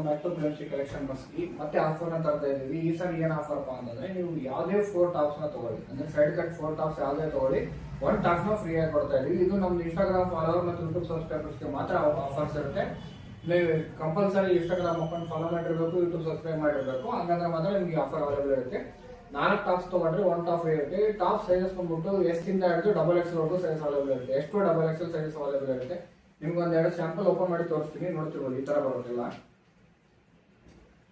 Back to ಪ್ಲೇನ್ಸಿ collection Maski ಮತ್ತೆ offer ನ ತರ್ತಾ ಇದೀವಿ. ಈ ಸರಿ ಏನ್ ಆಫರ್ ಅಪ್ಪ ಅಂತಂದ್ರೆ ನೀವು ಯಾವುದೇ 4 ಟಾಪ್ಸ್ ನ ತಗೊಳ್ಳಿ, ಅಂದ್ರೆ ಸೈಡ್ ಕಟ್ 4 ಟಾಪ್ಸ್ ಯಾವುದೇ ತಗೊಳ್ಳಿ, 1 ಟಾಪ್ಸ್ ನ ಫ್ರೀ ಆಗಿ ಕೊಡ್ತಾ ಇದೀವಿ. ಇದು ನಮ್ದು ಇನ್ಸ್ಟಾಗ್ರಾಮ್ ಫಾಲೋವರ್ ಮತ್ತು ಯೂಟ್ಯೂಬ್ ಸಬ್ಸ್ಕ್ರೈಬರ್ಸ್ ಗೆ ಮಾತ್ರ ಆಫರ್ಸ್ ಇರುತ್ತೆ. ನೀವು ಕಂಪಲ್ಸರಿ ಇನ್ಸ್ಟಾಗ್ರಾಮ್ ಅಕೌಂಟ್ ಫಾಲೋ ಮಾಡಿರ್ಬೇಕು, ಯೂಟ್ಯೂಬ್ ಸಬ್ಸ್ಕ್ರೈಬ್ ಮಾಡಿರ್ಬೇಕು, ಹಂಗಂದ್ರೆ ಮಾತ್ರ ನಿಮ್ಗೆ ಆಫರ್ ಅವೈಲೇಬಲ್ ಇರುತ್ತೆ. 4 ಟಾಪ್ಸ್ ತಗೊಂಡ್ರೆ 1 ಟಾಪ್ ಫ್ರೀ ಇರುತ್ತೆ. ಟಾಪ್ ಸೈಜಸ್ ಬಂದ್ಬಿಟ್ಟು ಎಸ್ ಇಂದ ಹಿಡಿದು XXL ವರೆಗೂ ಸೈಜ್ ಅವೈಲೇಬಲ್ ಇರುತ್ತೆ. ಎಷ್ಟು XXL ಸೈಜಸ್ ಅವೈಲೇಬಲ್ ಇರುತ್ತೆ. ನಿಮ್ಗೆ ಒಂದೆರಡು ಸ್ಯಾಂಪಲ್ ಓಪನ್ ಮಾಡಿ ತೋರಿಸ್ತೀನಿ, ನೋಡ್ತಿರ್ಬೋದು. ಈ ತರ ಬರೋದಿಲ್ಲ.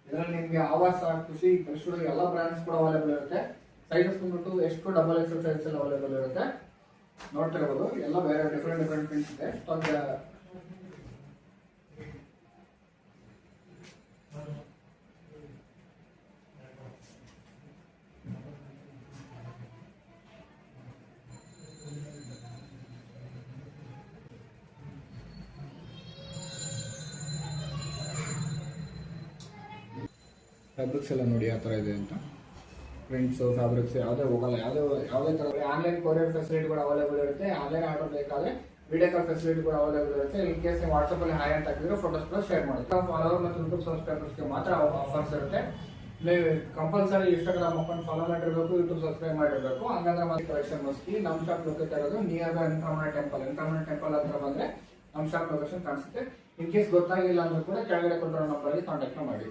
ಇದರಲ್ಲಿ ನಿಮ್ಗೆ ಆವಾಸ, ಖುಷಿ, ಕೃಷ್ಣ ಎಲ್ಲ ಬ್ರಾಂಡ್ಸ್ ಕೂಡ ಅವೈಲೇಬಲ್ ಇರುತ್ತೆ. ಸೈಜಸ್ ಬಂದ್ಬಿಟ್ಟು ಎಷ್ಟು XXL ಸೈಜ್ ಎಲ್ಲ ಅವೈಲೇಬಲ್ ಇರುತ್ತೆ. ನೋಡ್ತಿರ್ಬೋದು, ಎಲ್ಲ ಬೇರೆ ಡಿಫ್ರೆಂಟ್ ಪ್ರಿಂಟ್ಸ್ ಇದೆ. ಫ್ಯಾಬ್ರಿಕ್ಸ್ ಎಲ್ಲ ನೋಡಿ ಯಾವ ಥರ ಇದೆ ಅಂತ. ಪ್ರಿಂಟ್ಸು ಫ್ಯಾಬ್ರಿಕ್ಸ್ ಯಾವುದೇ ಹೋಗಲ್ಲ, ಯಾವುದೇ ಥರ. ಆನ್ಲೈನ್ ಕೊರಿಯರ್ ಫೆಸಿಲಿಟಿ ಕೂಡ ಅವೈಲೇಬಲ್ ಇರುತ್ತೆ. ಆನ್ಲೈನ್ ಆರ್ಡರ್ ಬೇಕಾದ್ರೆ ವಿಡಿಯೋ ಕಾಲ್ ಫೆಸಿಲಿಟಿ ಕೂಡ ಅವೈಲೇಬಲ್ ಇರುತ್ತೆ. ಇನ್ ಕೇಸ್ ನೀವು ವಾಟ್ಸಪ್ಪಲ್ಲಿ ಹಾಯ್ ಅಂತ ಹಾಕಿದ್ರೆ ಫೋಟೋಸ್ ಕೂಡ ಶೇರ್ ಮಾಡುತ್ತೆ. ಫಾಲೋವರ್ ಮತ್ತು ಯೂಟ್ಯೂಬ್ ಸಬ್ಸ್ಕ್ರೈಬರ್ಸ್ಗೆ ಮಾತ್ರ ಆಫರ್ಸ್ ಇರುತ್ತೆ. ನೀವು ಕಂಪಲ್ಸರಿ ಇನ್ಸ್ಟಾಗ್ರಾಮ್ ಅಕೌಂಟ್ ಫಾಲೋ ಮಾಡಿರಬೇಕು, ಯೂಟ್ಯೂಬ್ ಸಬ್ಸ್ಕ್ರೈಬ್ ಮಾಡಿರಬೇಕು, ಹಂಗಂದ್ರೆ ಮತ್ತೆ ಕಲೆಕ್ಷನ್ ಮಸ್ಕಿ. ನಮ್ಮ ಶಾಪ್ ಲೊಕೇಟ್ ಇರೋದು ನಿಯರ್ ಎನ್ಕಾಮನ ಟೆಂಪಲ್ ಹತ್ರ ಬಂದ್ರೆ ನಮ್ಮ ಶಾಪ್ ಲೊಕೇಶನ್ ಕಾಣಿಸುತ್ತೆ. ಇನ್ ಕೇಸ್ ಗೊತ್ತಾಗಿಲ್ಲ ಅಂದ್ರೆ ಕೂಡ ಕೆಳಗಡೆ ಕೊಟ್ಟಿರೋ ನಂಬರ್ಗೆ ಕಾಂಟ್ಯಾಕ್ಟ್ ಮಾಡಿ.